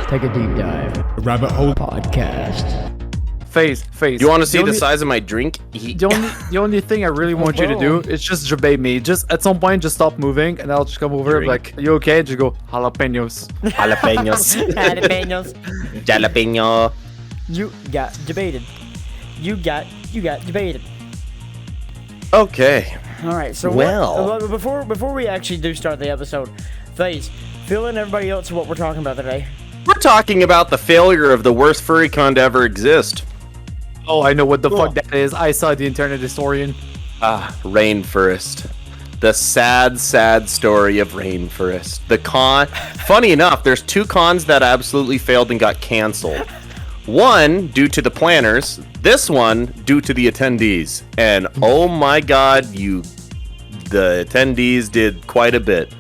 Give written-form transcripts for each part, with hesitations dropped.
Take a deep dive. Rabbit Hole Podcast. Phase. You want to see the size of my drink? The only thing I really want you to do is just debate me. Just at some point, just stop moving, and I'll just come over like, "Are you okay?" Just go jalapenos. Jalapenos. Jalapeno. You got debated. You got debated. Okay. All right. So before we actually do start the episode, Phase, fill in everybody else what we're talking about today. We're talking about the failure of the worst Furcon to ever exist. Oh, I know what the fuck that is. I saw the internet historian. Rainfurrest. The sad story of Rainfurrest. The con. Funny enough, there's two cons that absolutely failed and got canceled. One due to the planners. This one due to the attendees. And oh my god, the attendees did quite a bit.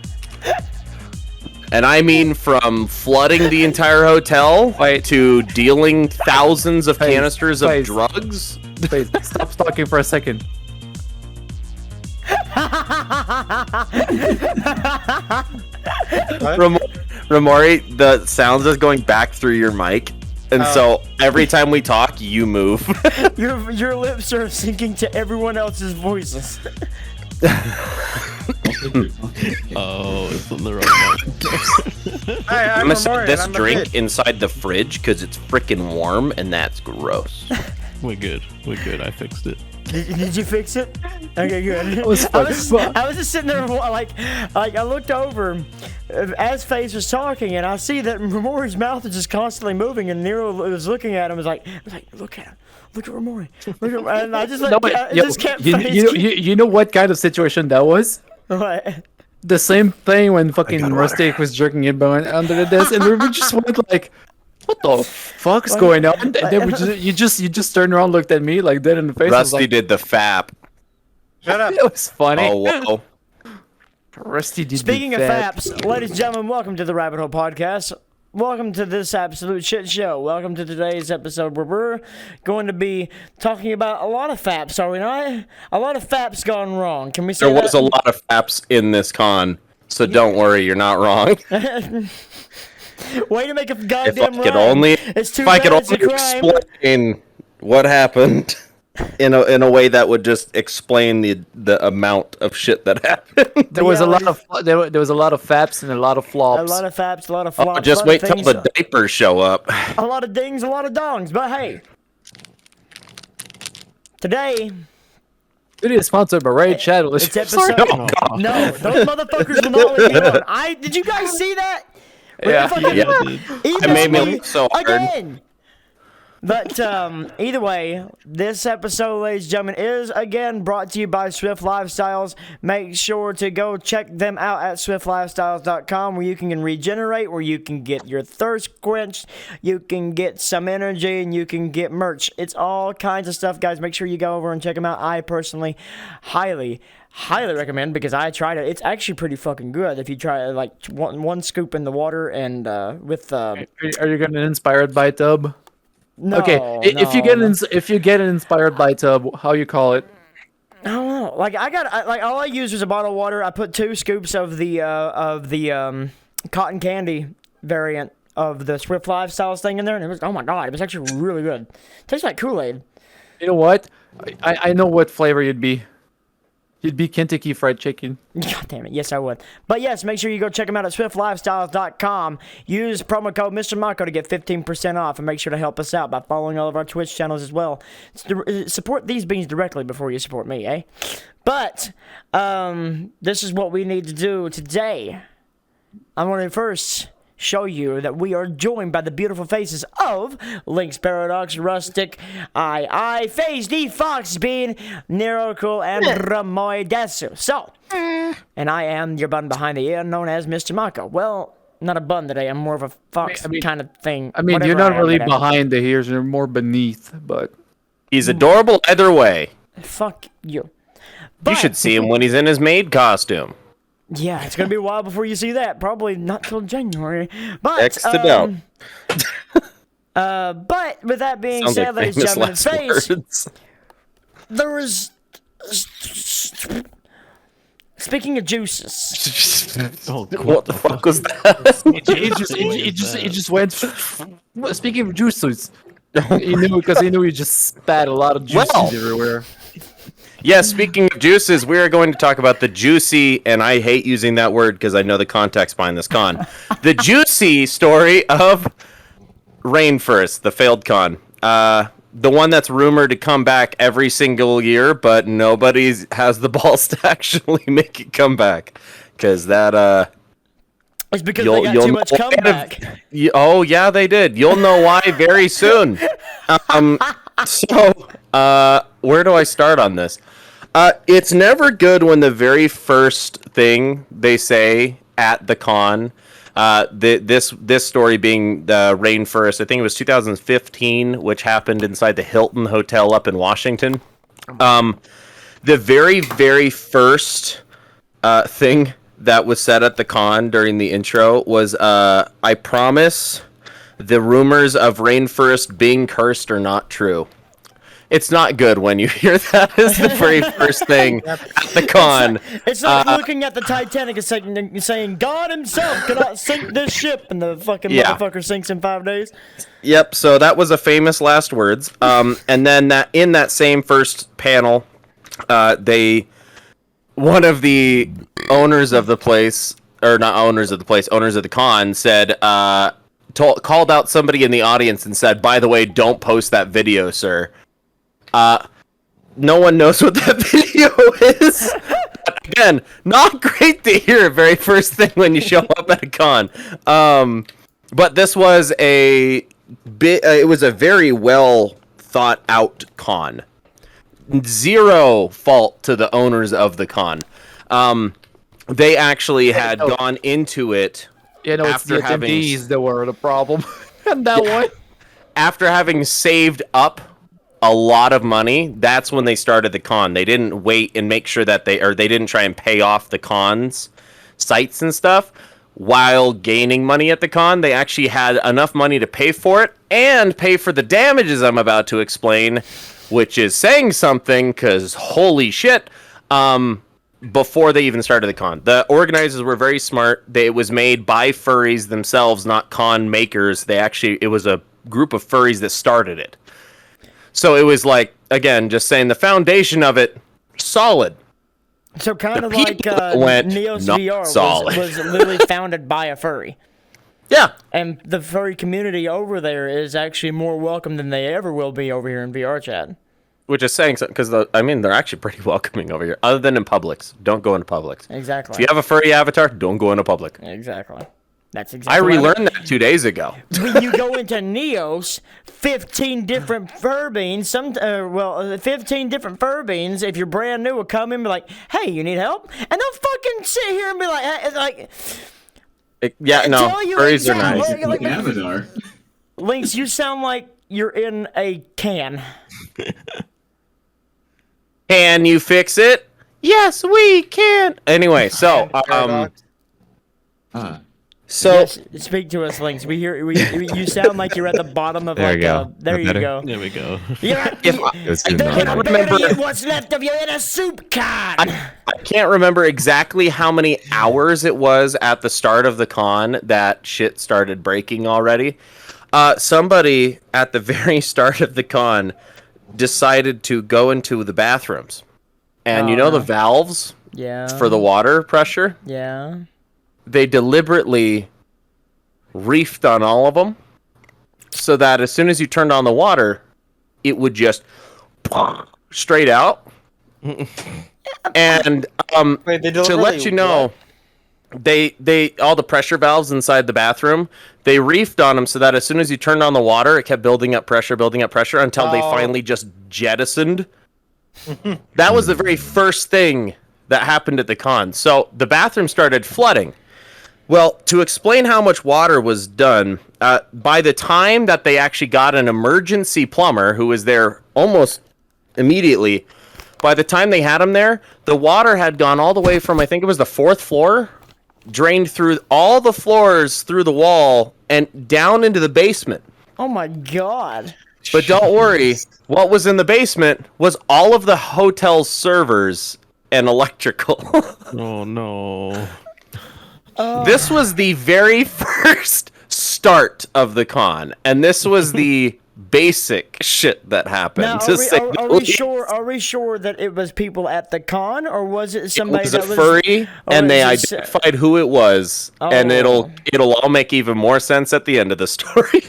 And I mean from flooding the entire hotel to dealing thousands of canisters of drugs. Wait, stop talking for a second. Remori, the sounds is going back through your mic. And so every time we talk, you move. Your lips are syncing to everyone else's voices. Oh, it's on the wrong one. I'm gonna set this drink inside the fridge because it's freaking warm and that's gross. We're good. I fixed it. Did you fix it? Okay, good. I was just sitting there like I looked over as Faze was talking, and I see that Remori's mouth is just constantly moving, and Nero was looking at him. Was like, look at him. Look at Remori. Look at him. And I just just kept. You know what kind of situation that was? What? The same thing when fucking Rustic was jerking it under the desk, and we just went like, "What the fuck's going on?" And then you just turned around, looked at me like dead in the face. Rusty did the fap. Shut up. It was funny. Oh, whoa. Rusty did. Speaking of faps, ladies and gentlemen, welcome to the Rabbit Hole Podcast. Welcome to this absolute shit show. Welcome to today's episode where we're going to be talking about a lot of faps, are we not? A lot of faps gone wrong. Can we say There was a lot of faps in this con, so don't worry, you're not wrong. Way to make a goddamn If I could only explain what happened in a way that would just explain the amount of shit that happened. There was a lot of faps and a lot of flops. A lot of faps, a lot of flops. Oh, just wait till the diapers show up. A lot of dings, a lot of dongs. But hey, today it is sponsored by Raid Shadow. It's episode. No, those motherfuckers will not leave me alone. Did you guys see that? Yeah. It made me look so hard. Again. But either way, this episode, ladies and gentlemen, is again brought to you by Swift Lifestyles. Make sure to go check them out at swiftlifestyles.com, where you can regenerate, where you can get your thirst quenched, you can get some energy, and you can get merch. It's all kinds of stuff, guys. Make sure you go over and check them out. I personally highly recommend, because I tried it. It's actually pretty fucking good if you try it, like one scoop in the water and with. Are you getting inspired by tub? No. Okay, if you get inspired by tub, how you call it? I don't know. Like all I used was a bottle of water. I put 2 scoops of the cotton candy variant of the Swift Lifestyles thing in there, and it was, oh my god, it was actually really good. Tastes like Kool-Aid. You know what? I know what flavor you'd be. You'd be Kentucky Fried Chicken. God damn it. Yes, I would. But yes, make sure you go check them out at swiftlifestyles.com. Use promo code MrMaco to get 15% off, and make sure to help us out by following all of our Twitch channels as well. Support these beans directly before you support me, eh? But this is what we need to do today. I want to first show you that we are joined by the beautiful faces of LynxParadox, RusticII, FazeTheFoxBean, Nerocool, and RemoriDesu. So, and I am your bun behind the ear, known as MrMaco. Well, not a bun today. I'm more of a fox kind of thing. I mean, you're not really behind the ears. You're more beneath, but he's adorable either way. Fuck you. You should see him when he's in his maid costume. Yeah, it's gonna be a while before you see that. Probably not till January. But X'd it out. But with that being said, ladies and gentlemen, Phase, there was Speaking of juices, Oh, What the fuck was that? It just went. Speaking of juices, he knew because he knew he just spat a lot of juices Well. everywhere. Yeah, speaking of juices, we are going to talk about the juicy, and I hate using that word because I know the context behind this con. The juicy story of Rainfurrest, the failed con. The one that's rumored to come back every single year, but nobody has the balls to actually make it come back. Because that, it's because they got too much comeback. Oh, yeah, they did. You'll know why very soon. Where do I start on this? It's never good when the very first thing they say at the con, this story being the Rainfurrest, I think it was 2015, which happened inside the Hilton Hotel up in Washington. The very, very first thing that was said at the con during the intro was, I promise the rumors of Rainfurrest being cursed are not true. It's not good when you hear that as the very first thing at the con. It's like looking at the Titanic and saying God himself cannot sink this ship, and the fucking motherfucker sinks in 5 days. Yep, so that was a famous last words. And then in that same first panel, one of the owners of the place, or not owners of the place, owners of the con said, called out somebody in the audience and said, by the way, don't post that video, sir. No one knows what that video is. But again, not great to hear very first thing when you show up at a con. But this was it was a very well thought out con. Zero fault to the owners of the con. They actually had gone into it After it's the attendees that were the problem. And that one. After having saved up a lot of money, that's when they started the con. They didn't wait and make sure that they didn't try and pay off the con's sites and stuff while gaining money at the con. They actually had enough money to pay for it and pay for the damages I'm about to explain, which is saying something because holy shit, before they even started the con. The organizers were very smart. It was made by furries themselves, not con makers. It was a group of furries that started it. So it was like, again, just saying the foundation of it, solid. So kind of The like people that went Neos not VR solid. was literally founded by a furry. Yeah. And the furry community over there is actually more welcome than they ever will be over here in VR chat. Which is saying something, because, they're actually pretty welcoming over here, other than in Publix. Don't go into Publix. Exactly. If you have a furry avatar, don't go into public. Exactly. That's I exactly relearned that 2 days ago. When you go into Neos, 15 different fur beans, 15 different fur beans, if you're brand new, will come in and be like, hey, you need help? And they'll fucking sit here and be like, furries are nice. Like, Avatar. Lynx, you sound like you're in a can. Can you fix it? Yes, we can. Anyway, so Yes, speak to us, Lynx. We hear you sound like you're at the bottom of There like we go. there you go. There we go. It's good They're enough. gonna bury what's left of you in a soup can. I can't remember exactly how many hours it was at the start of the con that shit started breaking already. Somebody at the very start of the con decided to go into the bathrooms. And you know the valves for the water pressure? Yeah. They deliberately reefed on all of them so that as soon as you turned on the water, it would just straight out. And to let you know, they all the pressure valves inside the bathroom, they reefed on them so that as soon as you turned on the water, it kept building up pressure until they finally just jettisoned. That was the very first thing that happened at the con. So the bathroom started flooding. Well, to explain how much water was done, by the time that they actually got an emergency plumber who was there almost immediately, by the time they had him there, the water had gone all the way from, I think it was the 4th floor, drained through all the floors, through the wall, and down into the basement. Oh my god. But don't worry, what was in the basement was all of the hotel's servers and electrical. Oh no. This was the very first start of the con, and this was the basic shit that happened. Now, are we sure that it was people at the con, or was it somebody It was that a was furry, or and they is this- identified who it was, and Oh. it'll all make even more sense at the end of the story.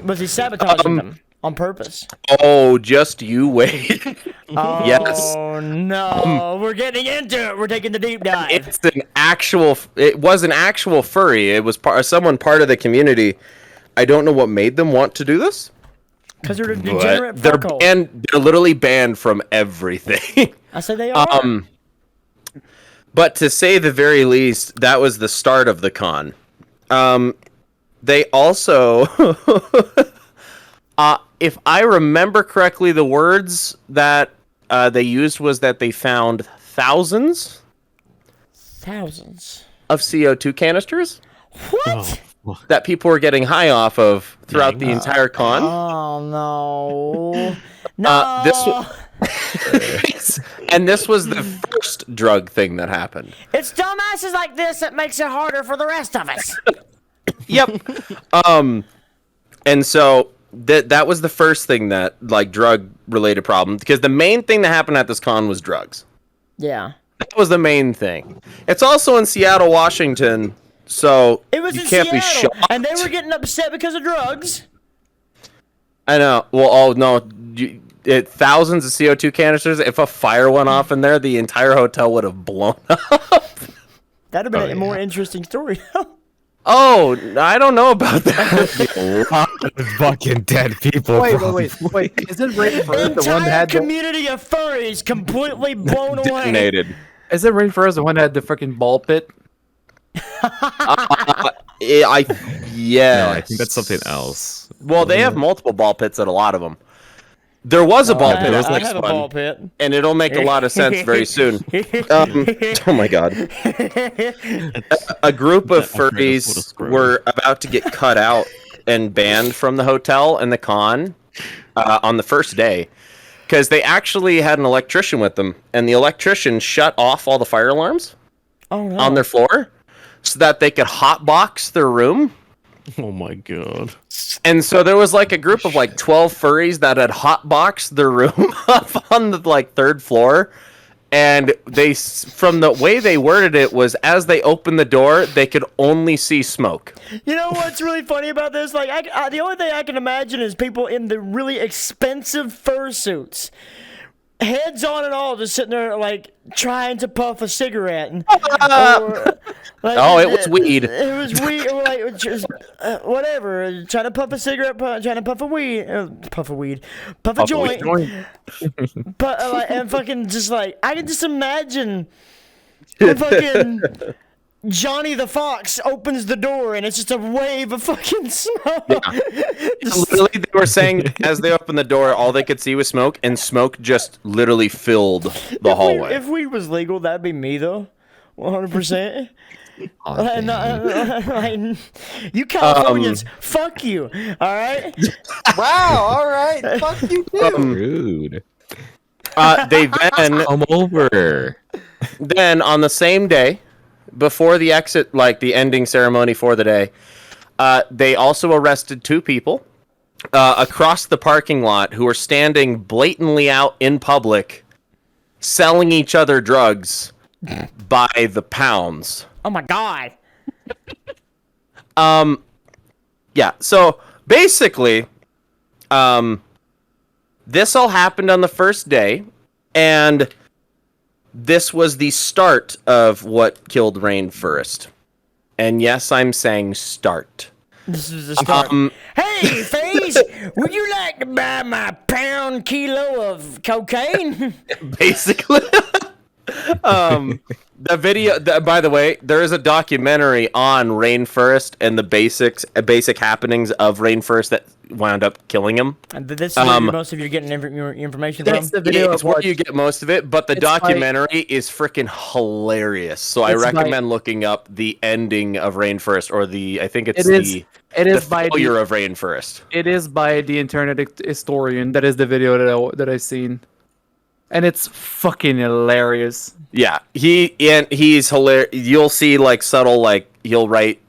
Was he sabotaging them on purpose? Oh, just you wait. Yes. Oh no, we're getting into it. We're taking the deep dive. It was an actual furry. It was someone part of the community. I don't know what made them want to do this. Because they're a But degenerate they're fuckhole. they're literally banned from everything. I said they are. But to say the very least, that was the start of the con. They also, if I remember correctly, the words that they used was that they found thousands of CO2 canisters What? that people were getting high off of throughout the entire con. Oh no. No. And this was the first drug thing that happened. It's dumbasses like this that makes it harder for the rest of us. Yep. And so that was the first thing that, like, drug related problem, because the main thing that happened at this con was drugs. Yeah. That was the main thing. It's also in Seattle, Washington, so It was you in can't be Seattle, shocked. and they were getting upset because of drugs. I know. Well, oh no, thousands of CO2 canisters. If a fire went off in there, the entire hotel would have blown up. That'd have been a more interesting story. Oh, I don't know about that. A lot of fucking dead people. Wait. Isn't Rainfurrest the one that Entire had the, community of furries completely blown away. Detonated. Isn't Rainfurrest the one that had the freaking ball pit? Yeah, No, I think that's something else. Well, they have multiple ball pits at a lot of them. There was a ball pit. I It was have next a one, ball pit. and it'll make a lot of sense very soon. Oh my god! A group of furries were about to get cut out and banned from the hotel and the con on the first day because they actually had an electrician with them, and the electrician shut off all the fire alarms on their floor so that they could hotbox their room. Oh my god. And so there was like a group of like 12 furries that had hotboxed their room up on the like third floor. And they, from the way they worded it, was as they opened the door, they could only see smoke. You know what's really funny about this? Like, the only thing I can imagine is people in the really expensive fursuits, heads on and all, just sitting there like trying to puff a cigarette. And, Oh, it was weed. It was weed, or like just whatever. Trying to puff a cigarette, trying to puff a joint. But and fucking just like I can just imagine when fucking Johnny the Fox opens the door and it's just a wave of fucking smoke. Yeah. Literally, they were saying as they opened the door, all they could see was smoke, and smoke just literally filled the hallway. If weed was legal, that'd be me though, 100%. You Californians, fuck you. All right. Wow, all right. Fuck you too. Rude. They then Come over. Then on the same day, before the exit, like the ending ceremony for the day, they also arrested 2 people across the parking lot who were standing blatantly out in public, selling each other drugs by the pounds. Oh my god. Yeah, so basically, this all happened on the first day, and this was the start of what killed Rainfurrest. And yes, I'm saying start. This is the start. Hey, Faze, would you like to buy my pound kilo of cocaine? Basically. The video, by the way, there is a documentary on Rainfurrest and the basic happenings of Rainfurrest that wound up killing him. And this is where most of you are getting your information from. That's the video It's of where what you get most of it, but the documentary is freaking hilarious. So I recommend looking up the ending of Rainfurrest, or I think it's the failure of Rainfurrest. It is by the internet historian. That is the video that I've seen. and it's fucking hilarious. Yeah, he's hilarious. You'll see like subtle like he'll write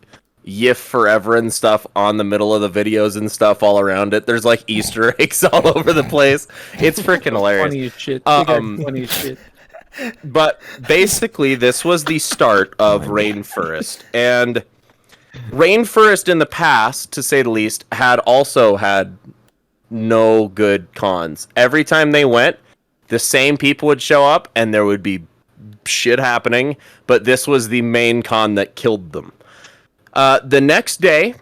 "YIF forever" and stuff on the middle of the videos and stuff all around it. There's like Easter eggs all over the place. It's freaking hilarious. Funny as shit. Funny as shit. But basically, this was the start of Rainfurrest, and Rainfurrest in the past, to say the least, had also had no good cons. Every time they went, the same people would show up, and there would be shit happening. But this was the main con that killed them. The next day,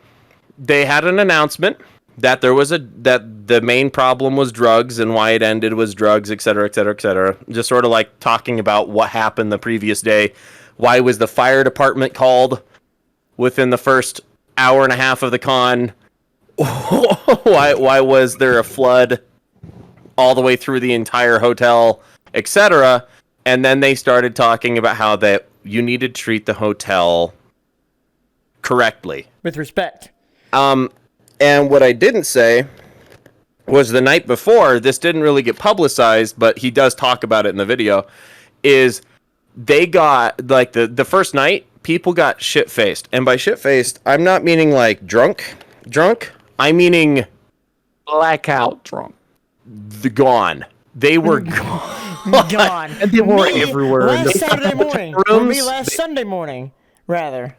they had an announcement that that the main problem was drugs, and why it ended was drugs, etc., etc., etc. Just sort of like talking about what happened the previous day. Why was the fire department called within the first hour and a half of the con? Why was there a flood all the way through the entire hotel, etc.? And then they started talking about how that you need to treat the hotel correctly. With respect. And what I didn't say was the night before, this didn't really get publicized, but he does talk about it in the video, is they got, like, the first night, people got shit-faced. And by shit-faced, I'm not meaning, like, drunk. I'm meaning Blackout drunk. gone. They were gone. Gone. And they were everywhere. Last Saturday morning. Or rooms. me last Sunday morning, rather.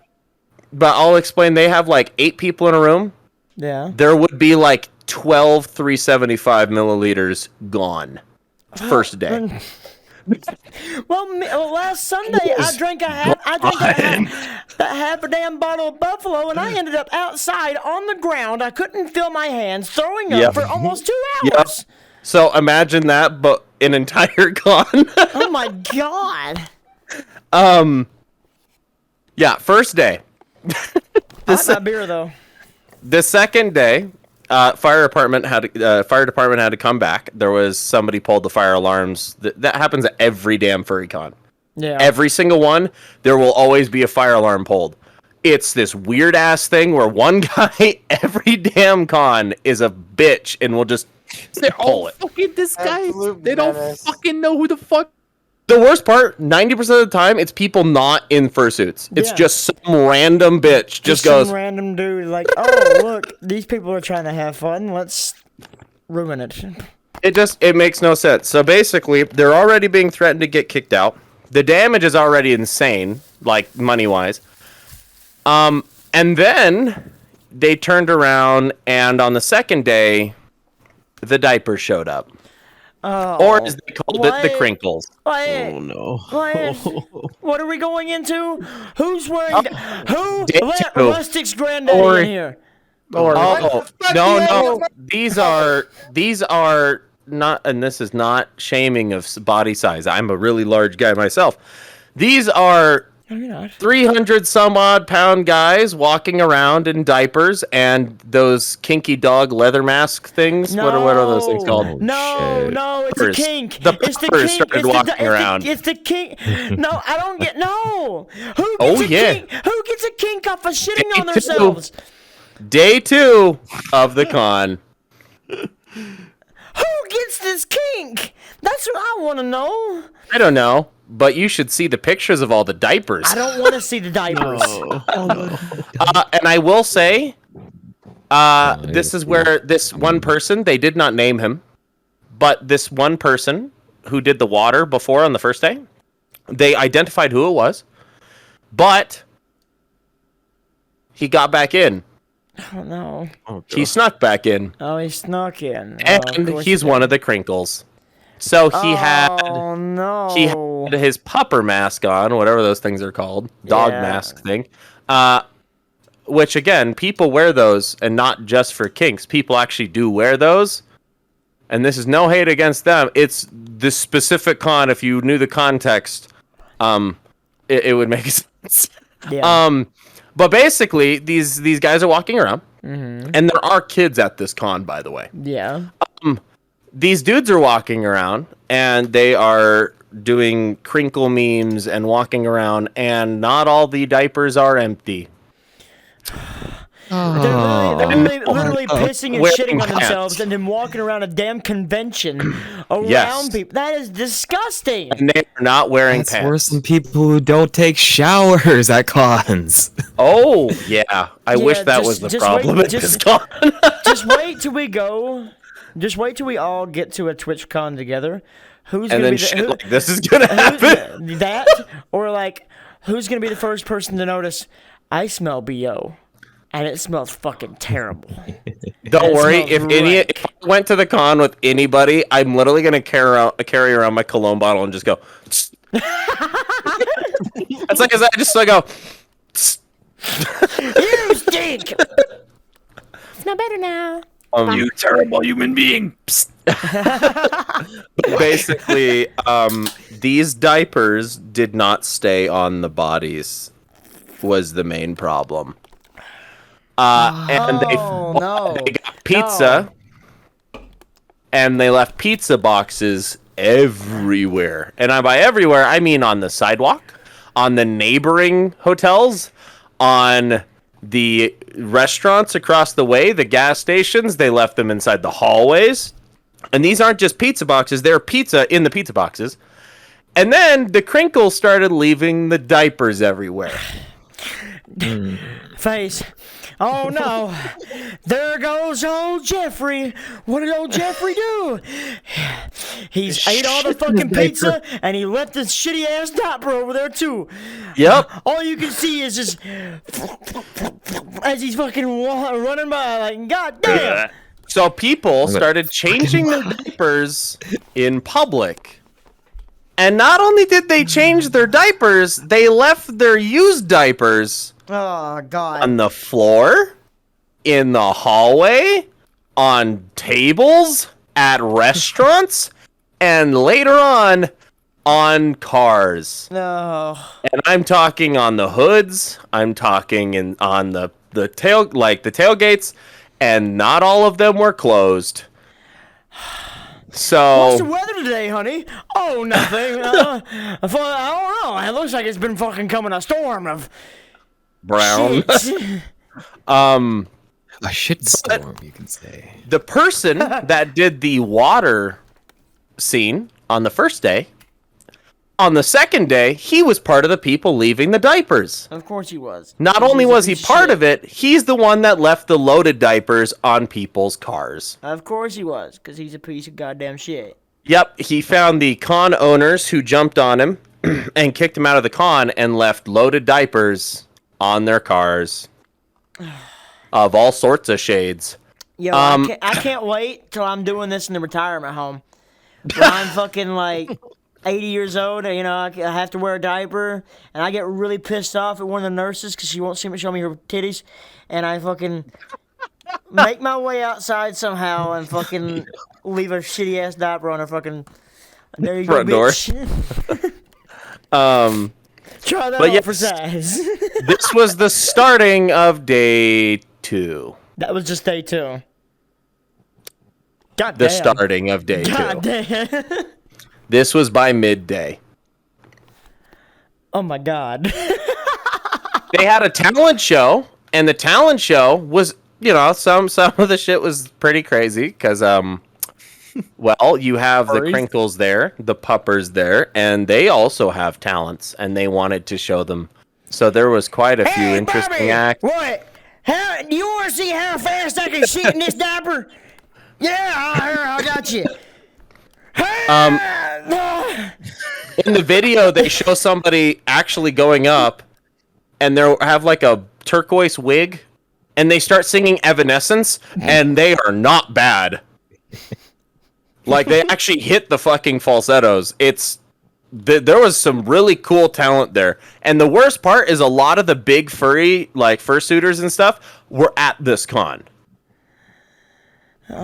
But I'll explain, they have, like, 8 people in a room. Yeah. There would be, like, 12 375 milliliters gone. First day. Well, last Sunday I drank a half a damn bottle of Buffalo, and I ended up outside on the ground. I couldn't feel my hands, throwing up for almost 2 hours. Yep. So imagine that, but an entire con. Oh my god. Yeah, first day. I like my beer though. The second day, fire department had to come back. There was somebody pulled the fire alarms. That happens at every damn furry con. Yeah. Every single one, there will always be a fire alarm pulled. It's this weird ass thing where one guy every damn con is a bitch and will just pull it. Fucking this guy. Absolute They don't menace. fucking know who the fuck. The worst part, 90% of the time, it's people not in fursuits. It's Yeah. just some random bitch just some goes, random dude like, oh look, these people are trying to have fun. Let's ruin it. it makes no sense. So basically, they're already being threatened to get kicked out. The damage is already insane, like money-wise. And then they turned around, and on the second day, the diapers showed up. Or as they called it, the crinkles. Oh no. What are we going into? Who's wearing? Who Day let two. Rustic's granddaddy in here? Oh, no. These are not, and this is not shaming of body size. I'm a really large guy myself. These are No, you're not. 300 some odd pound guys walking around in diapers and those kinky dog leather mask things. What are those things called? No, it's a Puppers. kink. The It's the puppers kink. started walking around. It's the kink. No, I don't get. No. Who Oh, gets a yeah. kink? Who gets a kink off of shitting on Day two. themselves? Day 2 of the con. Who gets this kink? That's what I want to know. I don't know, but you should see the pictures of all the diapers. I don't want to see the diapers. And I will say, this is where this one person, they did not name him, but this one person who did the water before on the first day, they identified who it was, but he got back in. Oh no. He snuck back in, Oh, he snuck in. and he's one of the crinkles. So he Oh no. had his pupper mask on, whatever those things are called, dog Yeah. mask thing. Which again, people wear those, and not just for kinks. People actually do wear those, and this is no hate against them. It's this specific con. If you knew the context, it would make sense. Yeah. But basically, these guys are walking around, and there are kids at this con, by the way. Yeah. These dudes are walking around, and they are doing crinkle memes and walking around, and not all the diapers are empty. Literally pissing and wearing shitting on hats. themselves and then walking around a damn convention around Yes. people. That is disgusting. And they are not wearing That's pants. worse than people who don't take showers at cons. Oh, yeah. I wish that just- was the just problem wait- at just- this con. Just wait till we go. Just wait till we all get to a TwitchCon together. Who's And gonna then be the, shit who, like this is gonna happen. that or like who's gonna be the first person to notice? I smell BO, and it smells fucking terrible. Don't It worry. smells If I went to the con with anybody, I'm literally gonna carry around my cologne bottle and just go. It's like I just like go. You stink. It's no better now. You terrible human being. Basically, these diapers did not stay on the bodies. Was the main problem. And they no. got pizza, and they left pizza boxes everywhere. And by everywhere, I mean on the sidewalk, on the neighboring hotels, on the restaurants across the way, the gas stations. They left them inside the hallways. And these aren't just pizza boxes, they're pizza in the pizza boxes. And then the crinkles started leaving the diapers everywhere. Face. Oh no. There goes old Jeffrey. What did old Jeffrey do? He's ate all the fucking pizza and he left this shitty ass diaper over there too. Yep. All you can see is just as he's fucking running by like god damn. So people started changing their diapers in public. And not only did they change their diapers, they left their used diapers Oh god. on the floor, in the hallway, on tables, at restaurants, and later on cars. No. And I'm talking on the hoods, I'm talking on the tailgates, and not all of them were closed. So What's the weather today, honey? Oh, nothing. I don't know. It looks like it's been fucking coming a storm of brown. shit. A shitstorm, you can say. The person that did the water scene on the first day, on the second day, he was part of the people leaving the diapers. Of course he was. Not only was he part of it, he's the one that left the loaded diapers on people's cars. Of course he was, because he's a piece of goddamn shit. Yep, he found the con owners who jumped on him and kicked him out of the con and left loaded diapers on their cars of all sorts of shades. Yo, I can't wait till I'm doing this in the retirement home. When I'm fucking like 80 years old, and, you know, I have to wear a diaper, and I get really pissed off at one of the nurses because she won't show me her titties, and I fucking make my way outside somehow and fucking leave a shitty ass diaper on her fucking. There you Front go, door. bitch. Try that But on yes. for size. This was the starting of day 2. That was just day 2. God The damn. starting of day 2. God damn. This was by midday. Oh my god. They had a talent show, and the talent show was, you know, some of the shit was pretty crazy because well, you have the crinkles there, the puppers there, and they also have talents, and they wanted to show them. So there was quite a few interesting Bobby, acts. What? How do you want to see how fast I can shit in this diaper? Yeah, I got you. In the video, they show somebody actually going up, and they have like a turquoise wig, and they start singing Evanescence, and they are not bad. Like, they actually hit the fucking falsettos. There was some really cool talent there. And the worst part is a lot of the big furry, like, fursuiters and stuff, were at this con.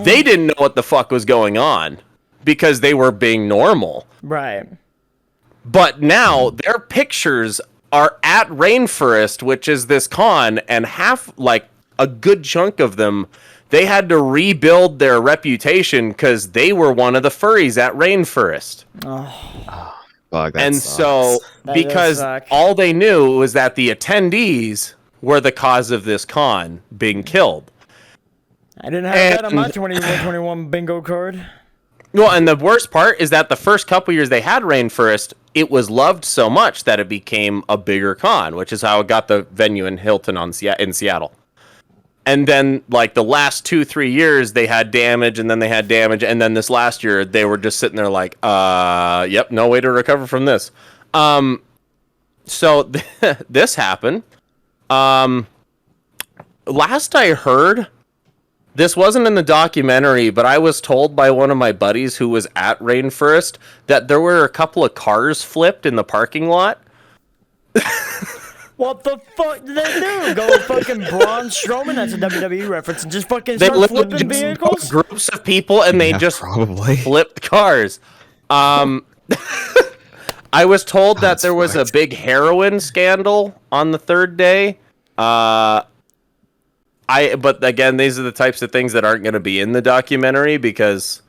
They didn't know what the fuck was going on, because they were being normal. Right. But now their pictures are at Rainfurrest, which is this con, and a good chunk of them, they had to rebuild their reputation because they were one of the furries at Rainfurrest. Fuck, that And sucks. so, That does because suck. all they knew was that the attendees were the cause of this con being killed. I didn't have that on my 21 bingo card. Well, and the worst part is that the first couple years they had Rainfurrest, it was loved so much that it became a bigger con, which is how it got the venue in Hilton in Seattle. And then, like, the last 2-3 years, they had damage, and then they had damage, and then this last year, they were just sitting there like, yep, no way to recover from this. So this happened. Last I heard, this wasn't in the documentary, but I was told by one of my buddies who was at Rainfurrest that there were a couple of cars flipped in the parking lot. What the fuck did they do? Go fucking Braun Strowman? That's a WWE reference. And just fucking start flipping vehicles? Groups of people, and they just probably flipped cars. I was told that there was a big heroin scandal on the third day. But again, these are the types of things that aren't going to be in the documentary because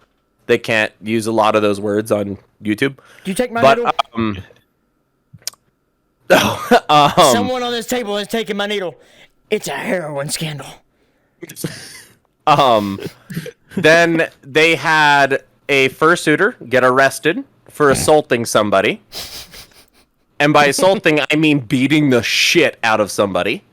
they can't use a lot of those words on YouTube. Do you take my needle? Someone on this table has taken my needle. It's a heroin scandal. Then they had a fursuiter get arrested for assaulting somebody. And by assaulting, I mean beating the shit out of somebody.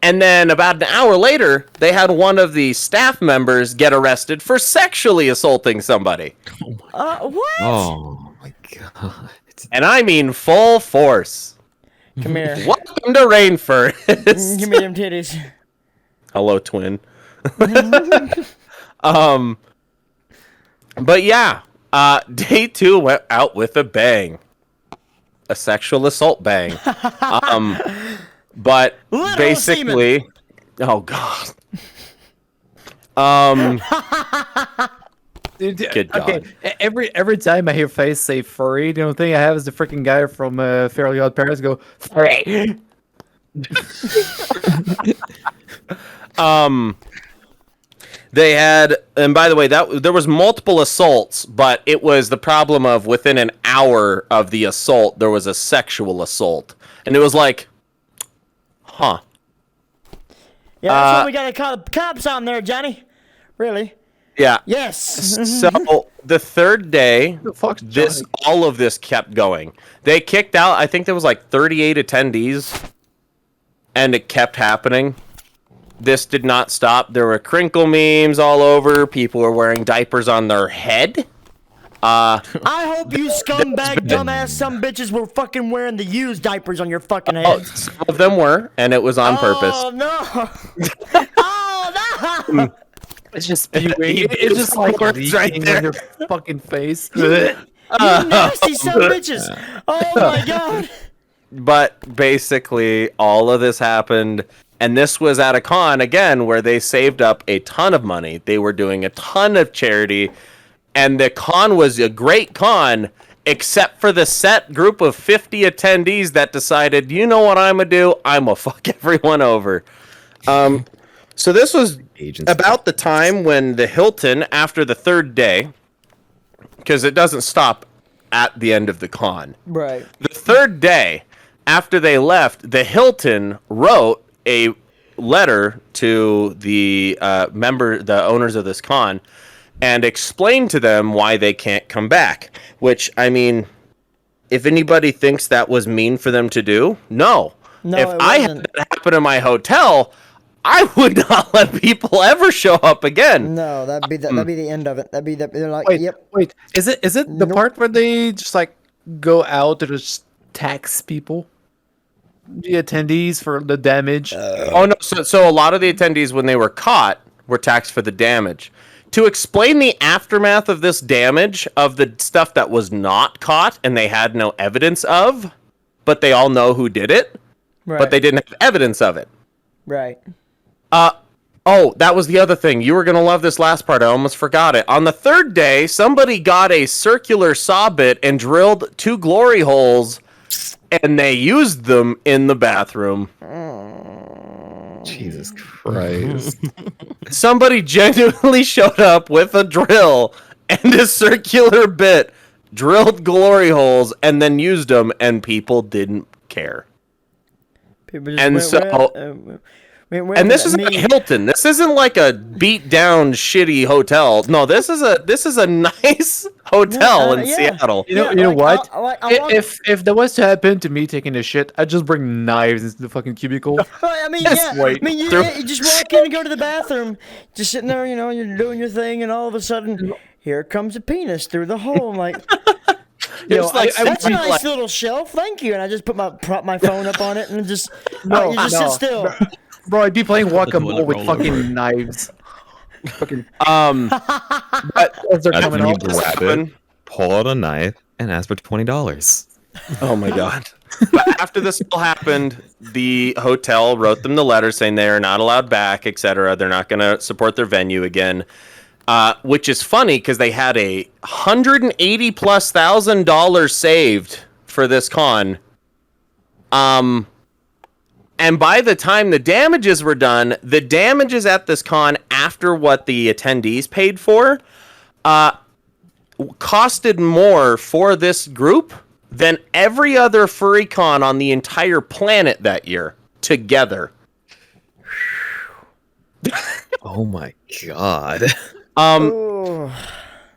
And then about an hour later, they had one of the staff members get arrested for sexually assaulting somebody. What? Oh my god. And I mean full force. Come here. Welcome to Rainfurrest. Give me them titties. Hello, twin. But yeah, day 2 went out with a bang. A sexual assault bang. But Little basically, semen. oh god. Dude, Good God. okay, every time I hear Faze say furry, the only thing I have is the freaking guy from Fairly Odd Parents go furry. They had, and by the way, that there was multiple assaults, but it was the problem of within an hour of the assault, there was a sexual assault, and it was like, huh? Yeah, that's why we gotta call the cops on there, Johnny. Really? Yeah. Yes. So the third day, Johnny? all of this kept going. They kicked out, I think there was like 38 attendees, and it kept happening. This did not stop. There were crinkle memes all over. People were wearing diapers on their head. I hope you scumbag, dumbass, some bitches were fucking wearing the used diapers on your fucking heads. Some of them were, and it was on purpose. Oh no! Oh no! It's just spewing. It's just like It's right leaking there. on your fucking face. You nasty son of bitches! Oh my god! But basically, all of this happened, and this was at a con, again, where they saved up a ton of money. They were doing a ton of charity, and the con was a great con, except for the set group of 50 attendees that decided, you know what I'm going to do? I'm going to fuck everyone over. So this was about the time when the Hilton, after the third day, because it doesn't stop at the end of the con. Right. The third day, after they left, the Hilton wrote a letter to the the owners of this con, and explained to them why they can't come back. Which, I mean, if anybody thinks that was mean for them to do, no. No, If it I had wasn't. that happen in my hotel, I would not let people ever show up again. No, that'd be the end of it. That'd be they're like, Wait, yep. wait. Is it the Nope. part where they just like go out to just tax people, the attendees for the damage? Oh no! So a lot of the attendees, when they were caught, were taxed for the damage. To explain the aftermath of this damage, of the stuff that was not caught and they had no evidence of, but they all know who did it, Right. but they didn't have evidence of it. Right. Oh, that was the other thing. You were going to love this last part. I almost forgot it. On the third day, somebody got a circular saw bit and drilled 2 glory holes, and they used them in the bathroom. Jesus Christ. Somebody genuinely showed up with a drill and a circular bit, drilled glory holes, and then used them, and people didn't care. People just And went so- with And this is me. a Hilton. This isn't like a beat down shitty hotel. No, this is a nice hotel in yeah. Seattle. You know what? I walk- If that was to happen to me taking a shit, I'd just bring knives into the fucking cubicle. I mean, Yes, yeah. wait. I mean, you just walk in and go to the bathroom, just sitting there, you're doing your thing, and all of a sudden, here comes a penis through the hole. I'm like, It's like that's a somebody nice like- little shelf, thank you. And I just prop my phone up on it and just No, sit no. still. Bro, I'd be playing toilet whack-a-mole with roll fucking over. knives. Fucking but as they're That's coming when you out. grab it, pull out a knife, and ask for $20. Oh my god. But after this all happened, the hotel wrote them the letter saying they are not allowed back, etc. They're not going to support their venue again. Which is funny because they had a $180,000+ saved for this con. And by the time the damages were done, the damages at this con after what the attendees paid for, costed more for this group than every other furry con on the entire planet that year together. Oh my god.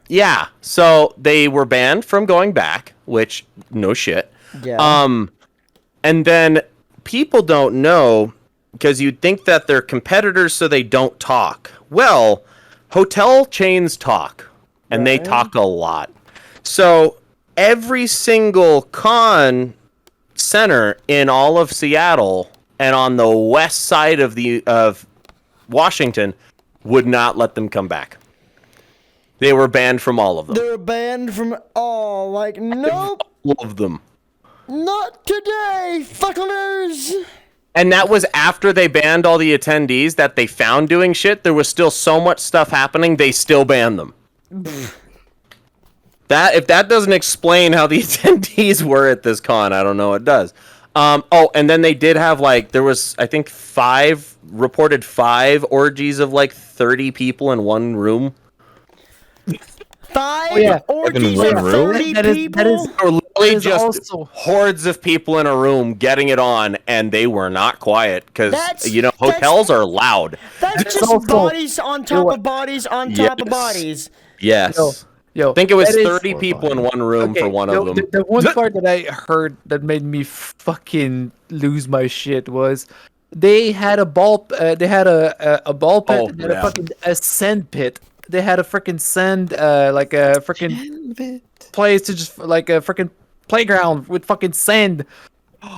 Yeah, so they were banned from going back, which no shit. Yeah. And then people don't know because you'd think that they're competitors so they don't talk. Well, hotel chains talk and they talk a lot. So every single con center in all of Seattle and on the west side of Washington would not let them come back. They were banned from all of them. They're banned from all. Like, nope, All of them. not today, fuckers. And that was after they banned all the attendees that they found doing shit. There was still so much stuff happening, they still banned them. If that doesn't explain how the attendees were at this con, I don't know what does. And then they did have there was I think 5 orgies of 30 people in one room. 5 yeah. orgies In one of room? 30 That is- people. that is- They were literally is just also- hordes of people in a room getting it on, and they were not quiet because That's- hotels are loud. That's just also- bodies on top what? of bodies on top of Yes. bodies. Yes. Yo, I think it was that is- 30 people in one room for one yo, of them. The one part that I heard that made me fucking lose my shit was they had a ball. They had a ball pit. Oh, and they had yeah. a fucking sand pit. They had a freaking sand, like a freaking place to just like a freaking playground with fucking sand,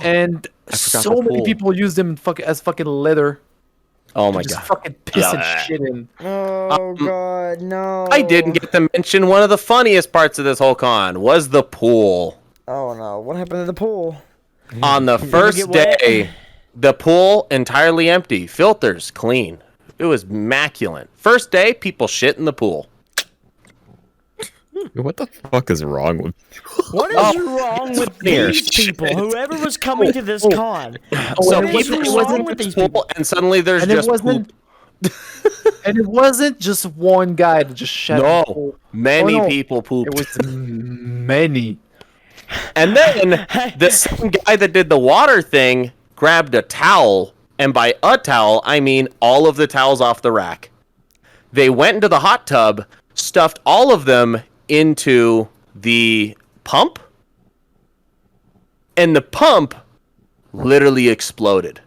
and forgot so the many pool. people used them as fucking leather. Oh my Just god. fucking piss and Yeah. shit in. Oh god, no. I didn't get to mention one of the funniest parts of this whole con was the pool. Oh no, what happened to the pool? On the first get wet? day, the pool entirely empty, filters clean. It was immaculate. First day, people shit in the pool. What the fuck is wrong with What is wrong with funnier these people? Whoever was coming to this con. So What is people wrong shit in with this these pool, people? and suddenly there's And it just wasn't. poop. And it wasn't just one guy that just shat. in the No, pool. many Oh, no. people pooped. It was many. And then the same guy that did the water thing grabbed a towel, and by a towel, I mean all of the towels off the rack. They went into the hot tub, stuffed all of them into the pump, and the pump literally exploded.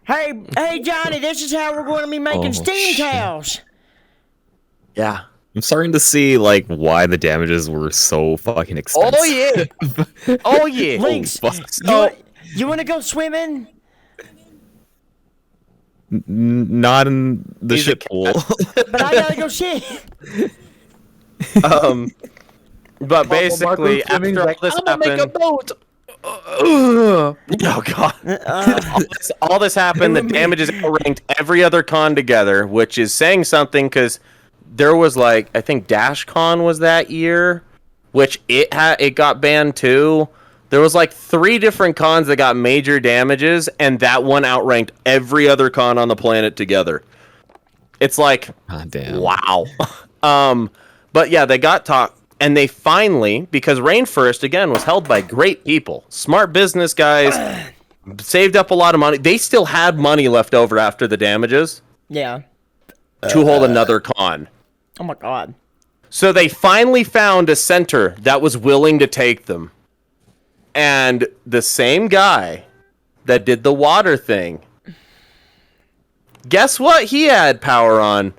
Hey, Johnny, this is how we're going to be making Oh, steam shit. towels. Yeah. I'm starting to see why the damages were so fucking expensive. Oh yeah. Oh yeah. Lynx, fuck. you want to go swimming? Not in the He's a shit pool. But I gotta go shit. But basically, after all this happened, oh god, all this happened. The damages outranked every other con together, which is saying something because there was I think DashCon was that year, which it got banned too. There was 3 different cons that got major damages, and that one outranked every other con on the planet together. It's God damn. wow. But yeah, they got talk, and they finally, because Rainfurrest again was held by great people, smart business guys, saved up a lot of money. They still had money left over after the damages Yeah. to hold another con. Oh my god. So they finally found a center that was willing to take them. And the same guy that did the water thing, guess what he had power on?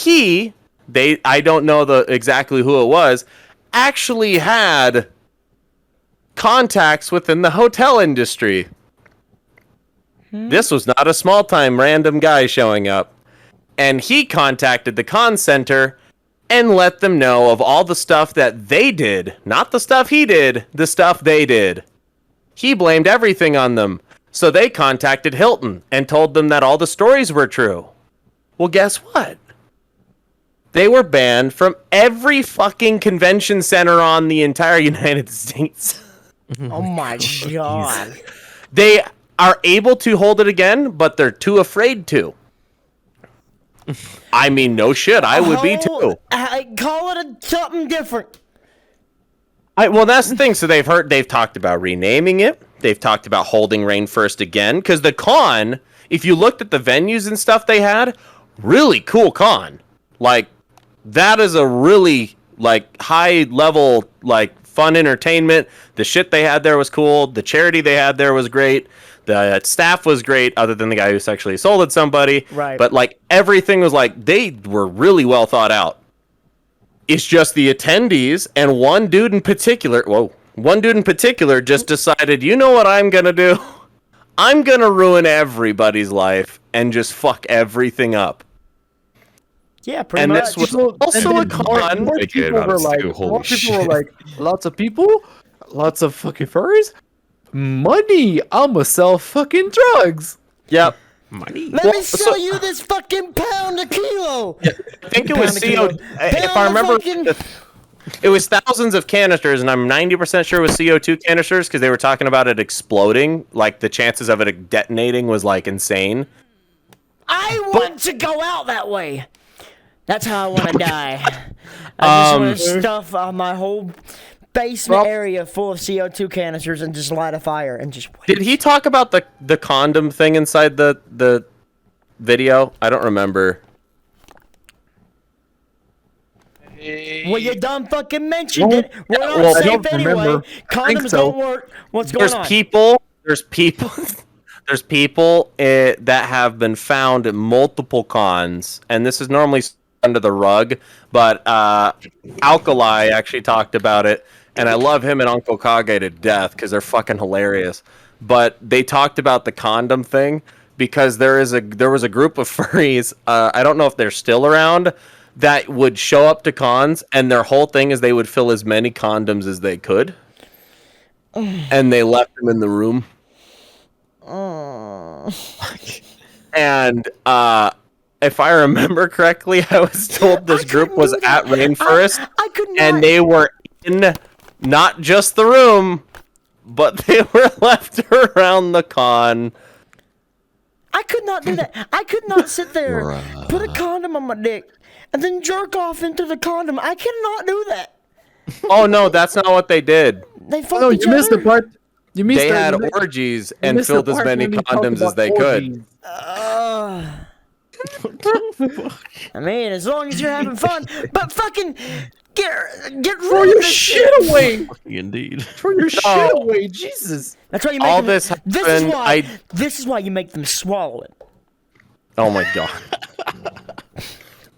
I don't know exactly who it was, actually had contacts within the hotel industry. This was not a small-time random guy showing up. And he contacted the con center and let them know of all the stuff that they did. Not the stuff he did, the stuff they did. He blamed everything on them. So they contacted Hilton and told them that all the stories were true. Well, guess what? They were banned from every fucking convention center on the entire United States. Oh my god. They are able to hold it again, but they're too afraid to. I mean, no shit, I would be too. I call it something different. Well, that's the thing. So they've talked about renaming it. They've talked about holding Rainfurrest again. Because the con, if you looked at the venues and stuff they had, really cool con. Like, that is a really, like, high level, like, fun entertainment. The shit they had there was cool. The charity they had there was great. The staff was great, other than the guy who sexually assaulted somebody. Right. But, like, everything was, like, they were really well thought out. It's just the attendees, and one dude in particular just decided, you know what I'm going to do? I'm going to ruin everybody's life and just fuck everything up. Yeah, pretty And much. this was also a con. More people were like, lots of people, lots of fucking furries, money. I'ma sell fucking drugs. Yep. Let me sell you this fucking pound a kilo. I think it was CO. If I Pound remember, of fucking- it was thousands of canisters, and I'm 90% sure it was CO2 canisters because they were talking about it exploding. Like, the chances of it detonating was, like, insane. I want to go out that way. That's how I want to die. I just want to stuff my whole basement area full of CO2 canisters and just light a fire and just wait. Did he talk about the condom thing inside the video? I don't remember. Well, you done fucking mentioned it. We're not well, I safe don't anyway. remember. Condoms so. don't work. What's going on? There's people that have been found at multiple cons, and this is normally under the rug, but Alkali actually talked about it, and I love him and Uncle Kage to death because they're fucking hilarious. But they talked about the condom thing because there was a group of furries, I don't know if they're still around, that would show up to cons, and their whole thing is they would fill as many condoms as they could, and they left them in the room. And if I remember correctly, I was told this group was at Rainfurrest, I could not. and they were in not just the room, but they were left around the con. I could not do that. I could not sit there, put a condom on my dick, and then jerk off into the condom. I cannot do that. Oh no, that's not what they did. They fucked No, each you missed the other. part. You missed They the- had you mi- orgies you and missed the filled as part many when we talked condoms as about they orgies. could. I mean, as long as you're having fun, but fucking get Throw rid your of this shit away. Indeed. Throw your shit away, Jesus. That's why you make All them, this This is happened, why. This is why you make them swallow it. Oh my god.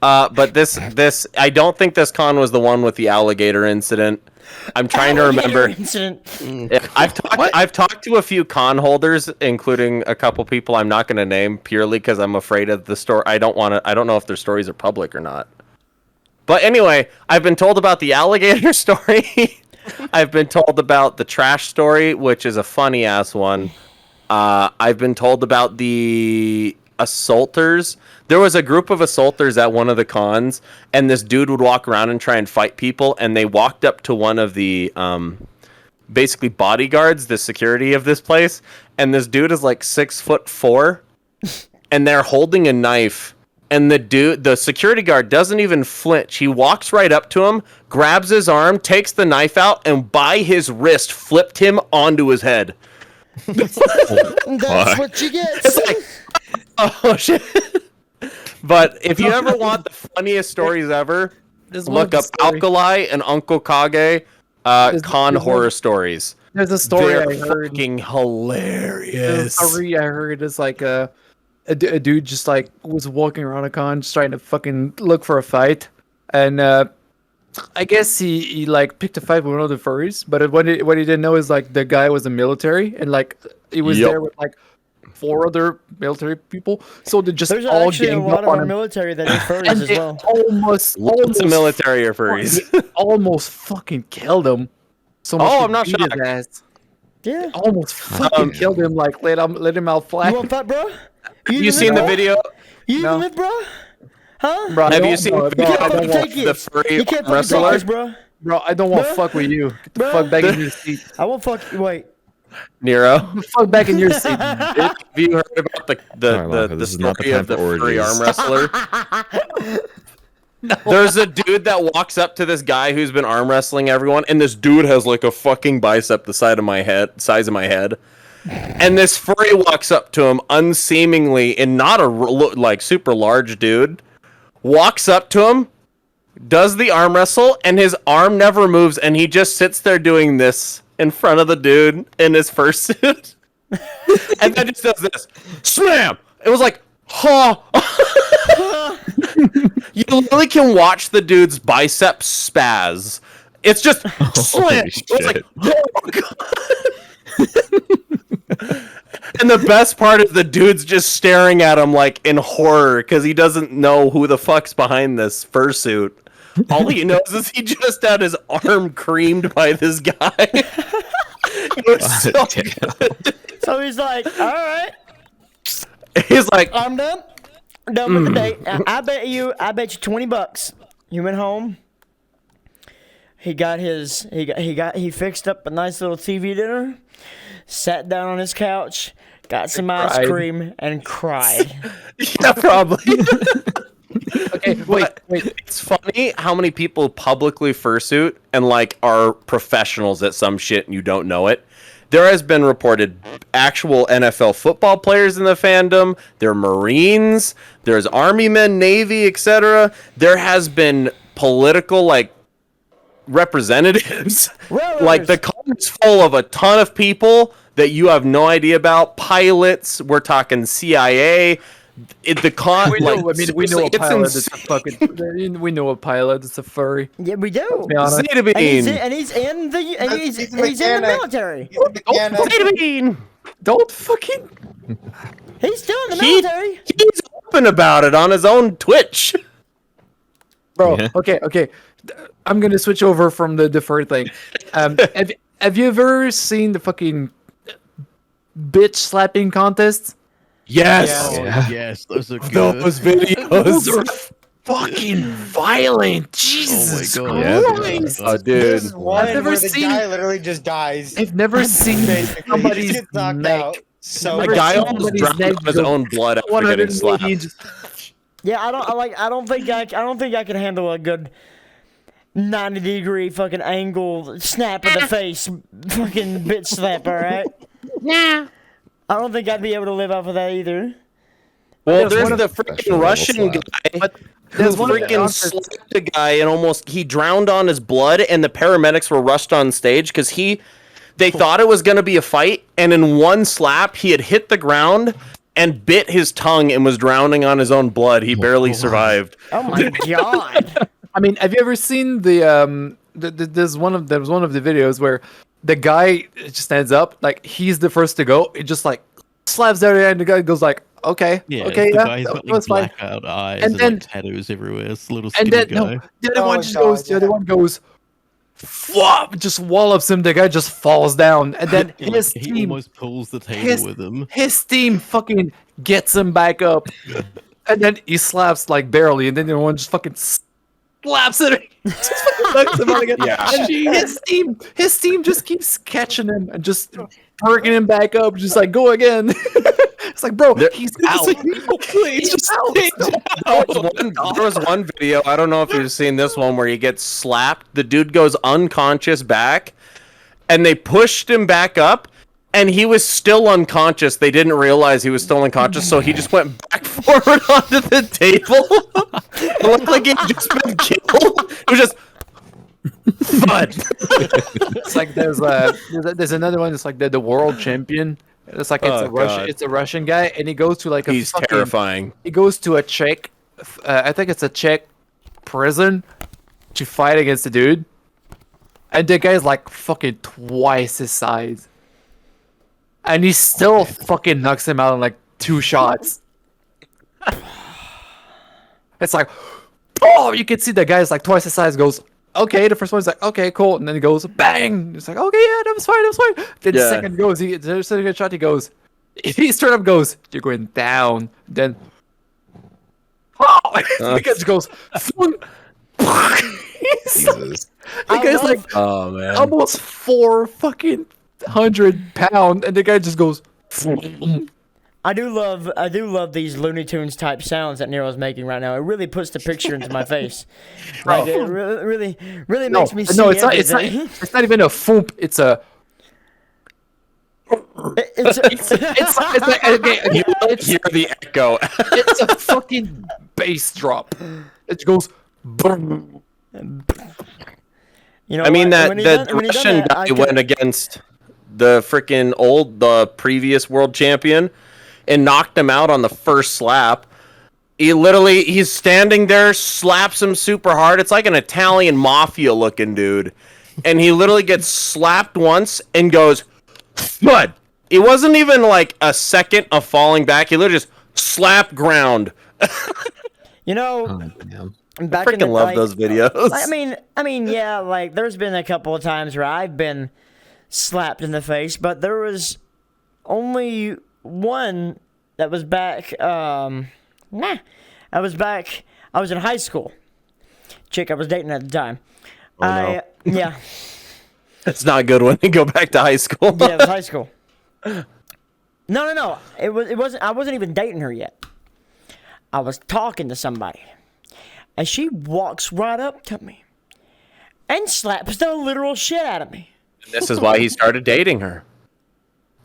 But this I don't think this con was the one with the alligator incident. I'm trying to remember. Incident. I've talked to a few con holders, including a couple people I'm not going to name purely because I'm afraid of the story. I don't know if their stories are public or not. But anyway, I've been told about the alligator story. I've been told about the trash story, which is a funny ass one. I've been told about the assaulters. There was a group of assaulters at one of the cons, and this dude would walk around and try and fight people, and they walked up to one of the basically bodyguards, the security of this place, and this dude is like 6'4", and they're holding a knife, and the security guard doesn't even flinch. He walks right up to him, grabs his arm, takes the knife out, and by his wrist flipped him onto his head. That's what you get. It's like, oh shit. But if you ever want the funniest stories ever, look up Alkali and Uncle Kage con horror stories. There's a story They're I heard. fucking hilarious. There's a story I heard is like a dude just like was walking around a con just trying to fucking look for a fight, and I guess he like picked a fight with one of the furries, but what he didn't know is like the guy was a military and like he was there with like 4 other military people, so they just There's all actually a ganged lot up of on our him. military that are furries And as they well. almost Lots of military are furries. almost fucking killed him. So much Oh, they I'm not beat his shocked. ass. Yeah. Almost fucking killed him. Like let him out flat. You want that, bro? You seen the video? You No. live, bro? Huh? Bro, I Have you don't- seen bro, the bro, video I of don't want, take it. the furry You can't fucking wrestler? take this, bro. bro, I don't want to Bruh. fuck with you. Get the Bruh. fuck back in your seat. I won't fuck. Wait. Nero? Get the fuck back in your seat. Have you heard about the This is not the story time of the for furry orgies. arm wrestler? There's a dude that walks up to this guy who's been arm wrestling everyone, and this dude has like a fucking bicep the size of my head. And this furry walks up to him unseemingly, and not a like super large dude, walks up to him, does the arm wrestle, and his arm never moves, and he just sits there doing this in front of the dude in his fursuit. And then just does this. Slam! It was like, huh. You literally can watch the dude's biceps spaz. It's just slam. It was like, oh God. And the best part is the dude's just staring at him like in horror because he doesn't know who the fuck's behind this fursuit. All he knows is he just had his arm creamed by this guy. It was so good. So he's like, all right, He's like, I'm done. Done with the date. I bet you $20. He went home. He fixed up a nice little TV dinner, sat down on his couch, got some ice cried. cream, and cried. yeah, probably. Okay, wait. It's funny how many people publicly fursuit and like are professionals at some shit and you don't know it. There has been reported actual NFL football players in the fandom. There are Marines. There's Army men, Navy, etc. There has been political like representatives. Like the con is full of a ton of people that you have no idea about. Pilots. We're talking CIA. The con, We know, like, we know a it's pilot. It's a insane. fucking. We know a pilot. It's a furry. Yeah, we do. Be honest. Zeta Bean. And he's in the He's a he's in the mechanic. military. Yeah, no, Zeta Bean. Don't fucking. He's still in the He- military. He's open about it on his own Twitch. Bro, Yeah. okay. I'm gonna switch over from the furry thing. Have you ever seen the fucking bitch slapping contest? Yes. Oh, Yeah. yes, those are good. Those videos. Those are fucking violent. Oh Jesus my god. Yeah, Christ. Oh, dude. There's one I've never where the seen- guy literally just dies. I've never seen Basically, he somebody's just gets knocked neck. out. So A Never guy seen almost somebody's drowned neck on his go own blood after 180 getting slapped. just- Yeah, I don't think I can handle a good 90-degree fucking angle snap in the face fucking bitch slap. All right. Nah. I don't think I'd be able to live off of that either. Well, There's there's one the of- freaking Russian slap. guy who there's one of the freaking concerts- slapped a guy and he drowned on his blood, and the paramedics were rushed on stage because they thought it was going to be a fight, and in one slap, he had hit the ground and bit his tongue and was drowning on his own blood. He barely survived. Oh my god. I mean, have you ever seen there's one of the videos where the guy just stands up, like he's the first to go. It just like slaps there, and the guy goes like, "Okay, Yeah, okay, the yeah, guy's got that like was fine." blackout eyes And and, then- like tattoos everywhere. It's a little And skinny then guy. no, the other Oh one just God, goes. The other yeah. one goes. Flop, just wallops him. The guy just falls down, and then Like, his he team, almost pulls the table his- with him. his team, fucking gets him back up, and then he slaps like barely, and then the one just fucking slaps it. Just fucking knocks him out again. Yeah. And his team just keeps catching him and just perking him back up, just like go again. It's like, bro, he's out. He's just out. There was one video, I don't know if you've seen this one, where he gets slapped. The dude goes unconscious back, and they pushed him back up, and he was still unconscious. They didn't realize he was still unconscious, so he just went back forward onto the table. It looked like he'd just been killed. It was just thud. It's like there's another one that's like the world champion. It's like it's a Russian guy, and he goes to like a He's terrifying. He goes to a Czech, I think it's a Czech prison to fight against the dude, and the guy's like fucking twice his size, and he still fucking knocks him out in like 2 shots. It's like, oh, you can see the guy's like twice his size goes. Okay, the first one's like, okay, cool, and then he goes, bang. It's like, okay, yeah, that was fine. Then the second goes, the second shot, he goes, he straight up goes, you're going down. Then, the guy just goes, Jesus. the guy's like, Oh man. almost 400 pounds, and the guy just goes, I do love these Looney Tunes type sounds that Nero's making right now. It really puts the picture into my face. Like, it really makes me see no, it's not. everything. It's not even a foomp. It's a. It's like, okay, You hear the echo. it's a fucking bass drop. It goes. Boom. you know, I mean, what? that When he the done- when he done Russian that, I guy could- went against the freaking previous world champion and knocked him out on the first slap. He's standing there, slaps him super hard. It's like an Italian mafia looking dude. And he literally gets slapped once and goes, thud. It wasn't even like a second of falling back. He literally just slapped ground. You know, Damn. back in Freaking the love those videos. I mean, yeah, like there's been a couple of times where I've been slapped in the face, but there was only one that was back. I was in high school. Chick I was dating at the time. Oh, no. Yeah, It's not good when you go back to high school. yeah, it was high school. No. It wasn't. I wasn't even dating her yet. I was talking to somebody, and she walks right up to me and slaps the literal shit out of me. This is why he started dating her.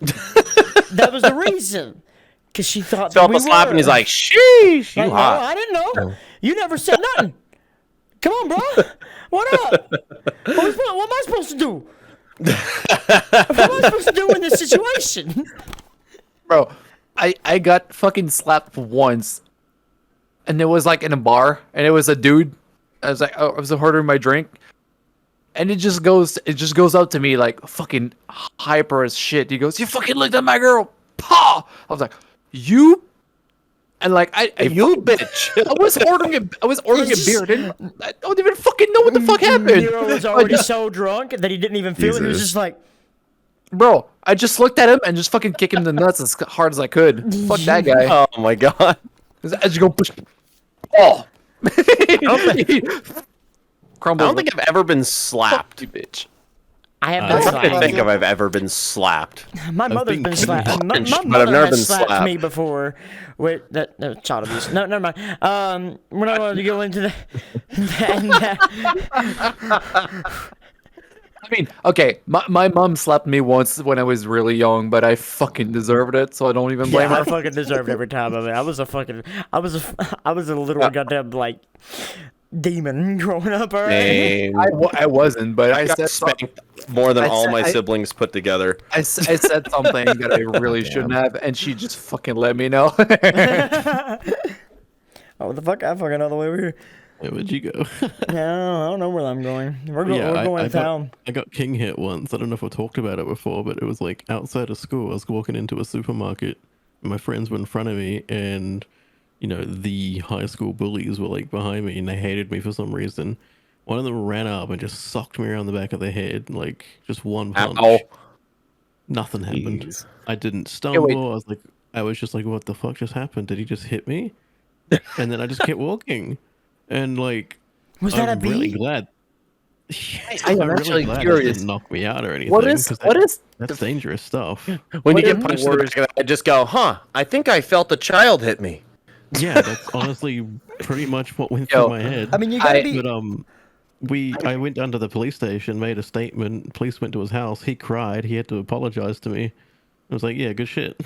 That was the reason. Because she thought So that we up a slap and were. he's like, sheesh, you Like, no, hot. I didn't know. You never said nothing. Come on, bro. What up? What am I supposed to do? What am I supposed to do in this situation? Bro, I got fucking slapped once, and it was like in a bar, and it was a dude. I was like, I was ordering my drink, and it just goes up to me like fucking hyper as shit. He goes, "You fucking looked at my girl, paw." I was like, "You," and like You bitch. I was ordering a beer. I don't even fucking know what the fuck happened. Nero was already so drunk that he didn't even feel it. He was Jesus. just like, Bro, I just looked at him and just fucking kicked him in the nuts as hard as I could. Fuck that guy. Oh my god. I just go push. Oh. I Crumble. don't think I've ever been slapped. you bitch. I have I'm been trying to slapped. think if I've ever been slapped. My mother's been been slapped. My punched, but I've mother never has been slapped slapped. me before. Wait, no, child abuse. No, never mind. We're not going to go into I mean, okay, my mom slapped me once when I was really young, but I fucking deserved it, so I don't even blame Yeah, I her. fucking deserved every time of it. I was a literal goddamn like demon growing up. Alright. And I wasn't, but I I got said spanked more than I all said- my I- siblings put together. I said something that I really shouldn't have, and she just fucking let me know. Oh, what the fuck? I fucking know the way over here. Where would you go? Yeah, I don't know where I'm going. We're going town. I got king hit once. I don't know if I talked about it before, but it was like outside of school. I was walking into a supermarket. And my friends were in front of me, and you know the high school bullies were like behind me, and they hated me for some reason. One of them ran up and just socked me around the back of the head, like just one punch. Ow. Nothing happened. Jeez. I didn't stumble. wait. I was just like, what the fuck just happened? Did he just hit me? And then I just kept walking. And like, Was that I'm a bee? really glad. I am I'm really actually glad it curious. didn't knock me out or anything. What is 'cause what is that's dangerous stuff. When you What get is punched in the worse? back of the head, just go, huh, I think I felt a child hit me. Yeah, that's honestly pretty much what went Yo, through my head. I mean, you gotta be. But I went down to the police station, made a statement. Police went to his house. He cried. He had to apologize to me. I was like, yeah, good shit.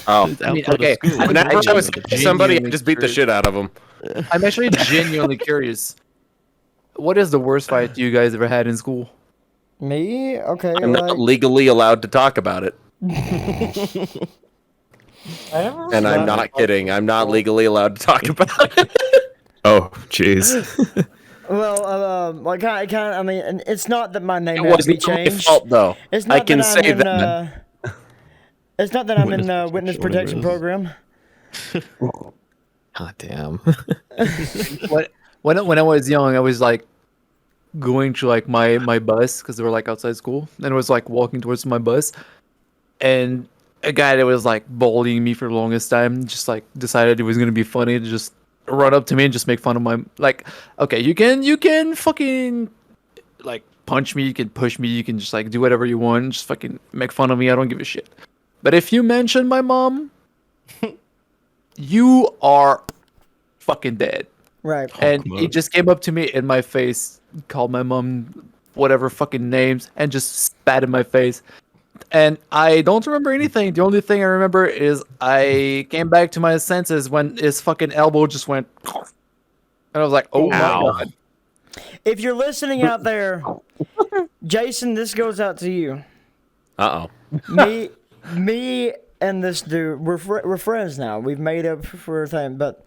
Oh, It's I mean, outside of okay, school. I- whenever I was genuinely somebody, I just beat the curious. shit out of them. I'm actually genuinely curious. What is the worst fight you guys ever had in school? Me? Okay. I'm not legally allowed to talk about it, and I'm not kidding. I'm not legally allowed to talk about it. Oh, jeez. Well, like kind of. I mean, and it's not that my name It has to be wasn't my changed. fault, though. It's not I can that I'm say in, that. It's not that I'm in Witness witness protection, protection whatever it program. God damn. When I was young, I was like going to like my bus because they were like outside school, and I was like walking towards my bus, and a guy that was like bullying me for the longest time just like decided it was gonna be funny to just run up to me and just make fun of my like. Okay, you can fucking like punch me, you can push me, you can just like do whatever you want, just fucking make fun of me. I don't give a shit. But if you mention my mom, you are fucking dead. Right. And he just came up to me in my face, called my mom whatever fucking names, and just spat in my face. And I don't remember anything. The only thing I remember is I came back to my senses when his fucking elbow just went. And I was like, oh my god. If you're listening out there, Jason, this goes out to you. Uh oh. Me and this dude, we're friends now. We've made up for a thing. But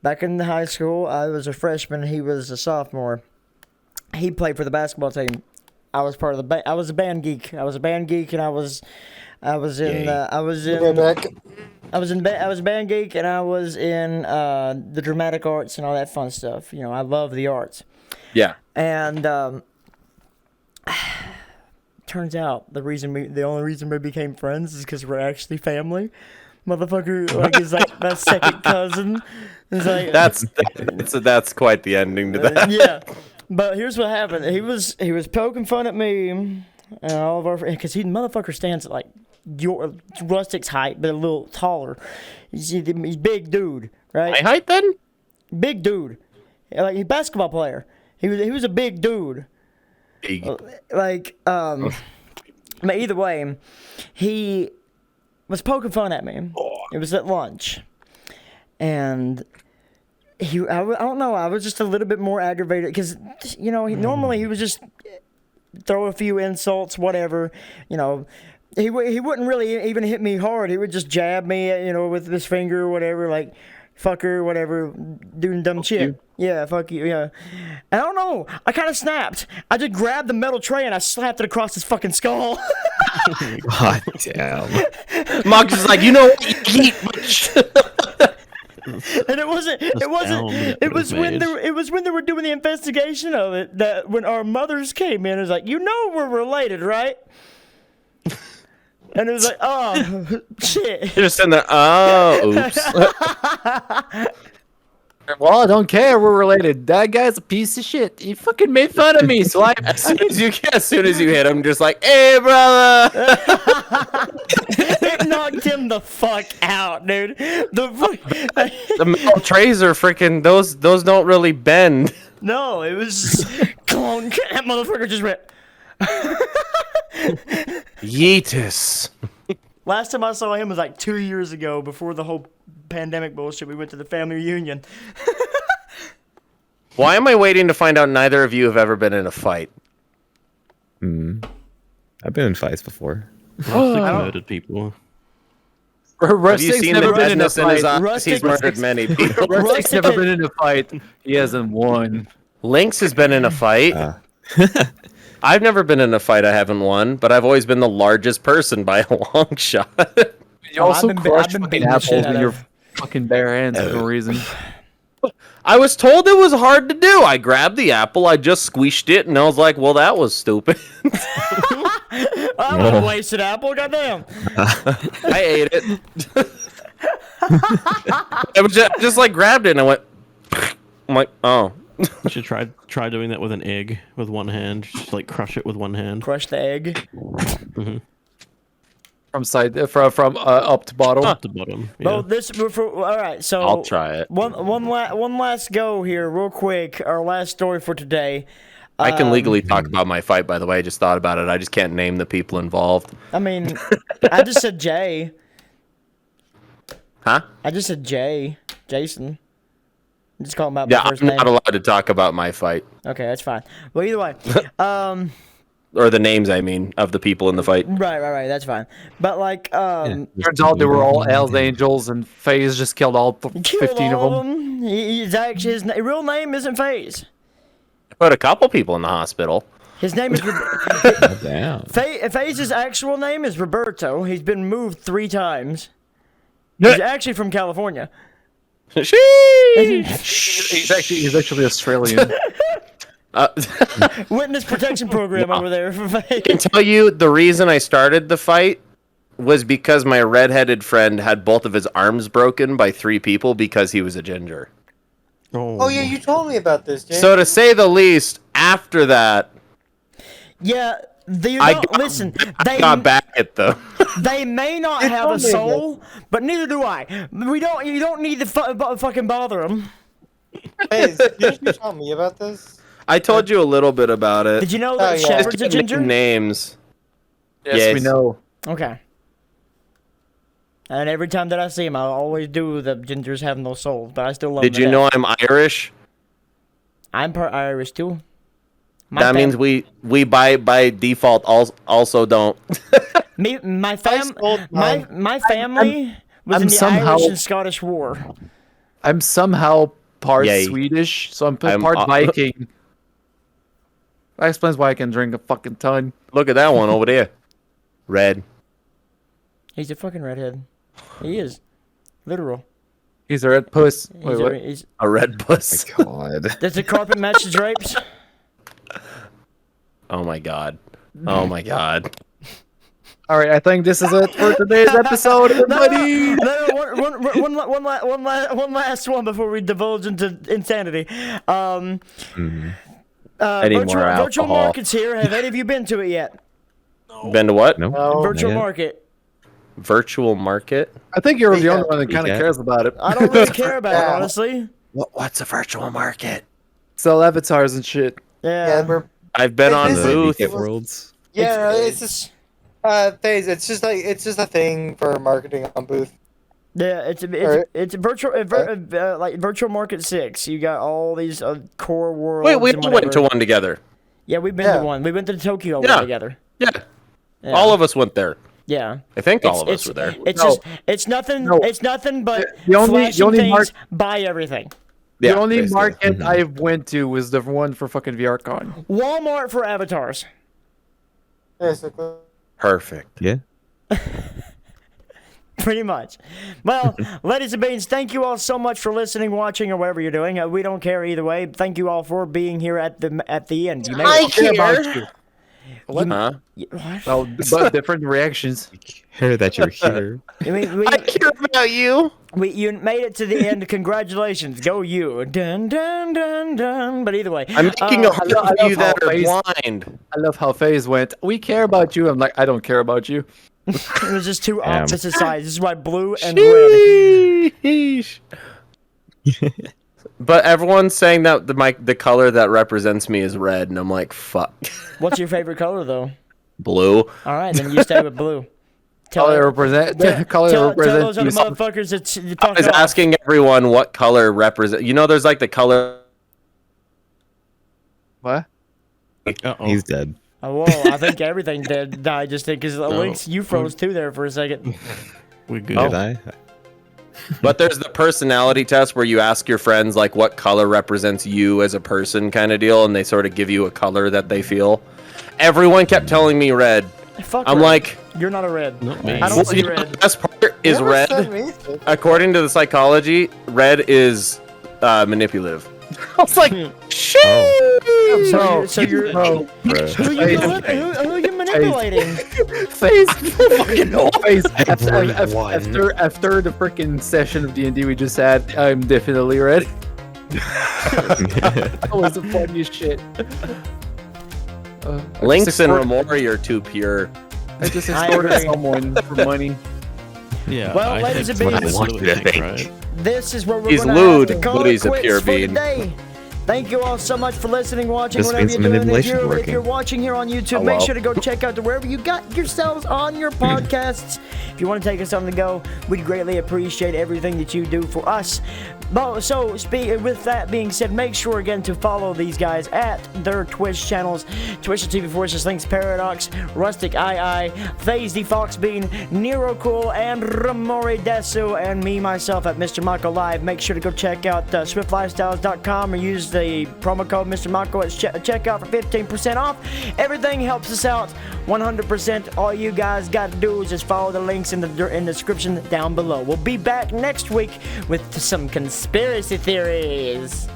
back in the high school, I was a freshman. He was a sophomore. He played for the basketball team. I was part of the I was a band geek. I was a band geek, and I was in band geek, and I was in the dramatic arts and all that fun stuff. You know, I love the arts. Yeah. And turns out the only reason we became friends is because we're actually family. Motherfucker, like, is like my second cousin. It's like That's quite the ending to that. yeah. But here's what happened. He was poking fun at me and all of our friends, because he motherfucker stands at like your Rustic's height, but a little taller. He's big dude, right? My height then? Big dude, like a basketball player. He was a big dude. Big. Like but either way, he was poking fun at me. It was at lunch, and I don't know. I was just a little bit more aggravated because, you know, normally he would just throw a few insults, whatever. You know, he wouldn't really even hit me hard. He would just jab me, you know, with his finger or whatever, like fucker, whatever, doing dumb shit. you. Yeah, fuck you. Yeah. I don't know. I kind of snapped. I just grabbed the metal tray and I slapped it across his fucking skull. God damn. Mark is like, you know what? You eat much. And it was when they were doing the investigation of it, that when our mothers came in, it was like, you know, we're related, right? And it was like, oh shit. You're just sitting there. Oh, oops. Well, I don't care. We're related. That guy's a piece of shit. He fucking made fun of me, so I. As soon as you hit him, just like, hey, brother. It knocked him the fuck out, dude. The metal trays are freaking. Those don't really bend. No, it was just, clunk. That motherfucker just went. Yeetus. Last time I saw him was like 2 years ago, before the whole pandemic bullshit. We went to the family reunion. Why am I waiting to find out neither of you have ever been in a fight? I've been in fights before. Rustic murdered people. Have you Rustic's seen the never been in a redness in his fight. eyes? He's murdered many people. Rustic's never been in a fight. He hasn't won. Lynx has been in a fight. I've never been in a fight I haven't won, but I've always been the largest person by a long shot. You also I've crushed been fucking beating the shit apples out with your of- fucking bare hands for no reason. I was told it was hard to do. I grabbed the apple, I just squished it, and I was like, well, that was stupid. I would have wasted apple, goddamn. I ate it. I was just like grabbed it, and I went, I'm like, oh. You should try doing that with an egg with one hand. Just like crush it with one hand. Crush the egg. From up to bottom. Top to bottom. Yeah. Well, all right. So I'll try it. One last go here, real quick. Our last story for today. I can legally talk about my fight, by the way. I just thought about it. I just can't name the people involved. I mean, I just said Jay. Huh? I just said Jay. Jason. Just call him out by Yeah, first I'm name. not allowed to talk about my fight. Okay, that's fine. Well, either way. Or the names, I mean, of the people in the fight. Right. That's fine. But like, Turns out they were all Hell's Angels, and FaZe just killed all 15 of them. He's actually his real name isn't FaZe. I put a couple people in the hospital. His name is Damn. FaZe's actual name is Roberto. He's been moved 3 times. He's actually from California. He's actually Australian. Witness protection program over there for FaZe. I can tell you the reason I started the fight was because my redheaded friend had both of his arms broken by 3 people because he was a ginger. Oh yeah, you told me about this, Jay. So to say the least, after that, Yeah, they I don't got, listen. I got back at them. They may not You have a told me soul, but neither do I. You don't need to fucking bother them. Faze, did you tell me about this? I told you a little bit about it. Did you know that yeah. Shepard's a Just name ginger? names. Yes, we know. Okay. And every time that I see him, I always do the gingers have no souls, but I still love them. Did you know I'm Irish? I'm part Irish too. That means we by default also don't. my family was I'm in the somehow- Irish and Scottish War. I'm somehow part Yay. Swedish, so I'm I'm part Viking. That explains why I can drink a fucking ton. Look at that one over there. Red. He's a fucking redhead. He is. Literal. He's a red puss. Wait, He's what? he's, A red puss. God. does the carpet match the drapes? Oh my god. Oh my god. All right, I think this is it for today's episode, everybody. One last one before we divulge into insanity. I need Virtual more alcohol. Market's here. Have any of you been to it yet? Been to what? No. No. Virtual yet. Market. Virtual market? I think you're the Yeah. only one that kind of Yeah. cares about it. I don't really care about it, Yeah. honestly. What's a virtual market? Sell avatars and shit. Yeah. Yeah, I've been on Is it- booth. Get worlds. yeah, no, it's just Faze. It's just a thing for marketing on booth. Yeah, it's a virtual like Virtual Market 6. You got all these core worlds. Wait, we and all went to whatever. one together. Yeah, we've been Yeah. to one. We went to the Tokyo Yeah. one together. Yeah. Yeah. All of us went there. Yeah. I think all of us were there. It's No. just it's nothing. No. It's nothing but The only- flashing the only things. mark- Buy everything. Yeah, the only basically. market I went to was the one for fucking VRCon. Walmart for avatars. Basically. Perfect. Yeah. Pretty much. Well, ladies and beans, thank you all so much for listening, watching, or whatever you're doing. We don't care either way. Thank you all for being here at the end. You made it. Care about you. What? Huh? What? Well, but different reactions. Hear that you're here. I mean, I care about you. you made it to the end. Congratulations. Go you. Dun, dun, dun, dun. But either way. I'm making a I whole love of you that how are Faze- blind. I love how FaZe went. We care about you. I'm like, I don't care about you. It was just two Damn. opposite sides. This is why blue and red. Sheesh. But everyone's saying that the color that represents me is red, and I'm like, fuck. What's your favorite color, though? Blue. All right, then you stay with blue. Color represent. Color Tell those represents other you. motherfuckers that you I was asking everyone what color represent. You know, there's like the color. What? Uh-oh. He's dead. Oh, whoa, I think everything died just because Lynx, you froze too there for a second. We're good. Did I? But there's the personality test where you ask your friends like what color represents you as a person, kind of deal, and they sort of give you a color that they feel. Everyone kept telling me red. Fuck I'm red. like, You're not a red. Not me. I don't well, see you know, red. the best part is Never said red. anything. According to the psychology, red is manipulative. I was like, shit. So you're Bro, who you manipulating? FaZe. FaZe. Everyone. After the freaking session of D&D we just had, I'm definitely ready. That was the funniest shit. Lynx and Remori are too pure. I just I extorted agree. someone for money. Yeah. Well, I ladies think and that's beans- what I want you to think, think. right? This is where we're He's gonna lewd, have to call but it he's a quits pure for being. today. Thank you all so much for listening, watching, Just whatever means you're the doing. If manipulation you're working. watching here on YouTube, Oh, make well. sure to go check out wherever you got yourselves on your podcasts. If you want to take us on the go, we'd greatly appreciate everything that you do for us. But so, with that being said, make sure again to follow these guys at their Twitch channels: twitch.tv/LynxParadox, RusticII, FazeTheFoxBean, Nerocool, and RemoriDesu, and me myself at MrMacoLive. Make sure to go check out SwiftLifestyles.com or use the promo code MrMaco at checkout for 15% off. Everything helps us out 100%. All you guys got to do is just follow the links in the description down below. We'll be back next week with some conspiracy theories.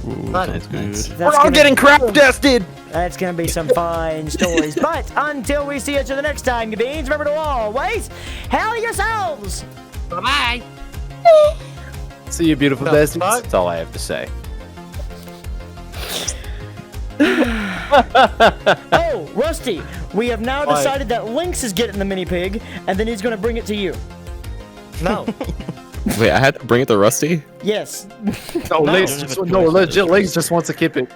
Ooh, Fun. sounds good. We're all getting crap tested. That's gonna be some fine stories. But until we see each other next time, you beans, remember to always hell yourselves. Bye-bye. See you, beautiful besties. That's all I have to say. Oh, Rusty, we have now decided that Lynx is getting the mini pig, and then he's gonna bring it to you. No. Wait, I had to bring it to Rusty? Yes. No, Lynx don't have just, a no, choice. legit, Lynx just wants to keep it.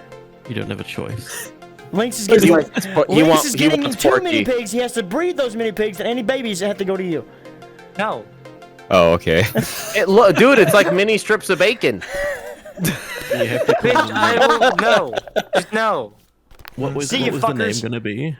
You don't have a choice. Lynx is He's getting, like, Lynx is getting wants two mini Porky. pigs. He has to breed those mini pigs, and any babies have to go to you. No. Oh, okay. Look, dude, it's like mini strips of bacon. You have to Bitch, I will no. Just no. what was See you, the name fuckers. gonna be?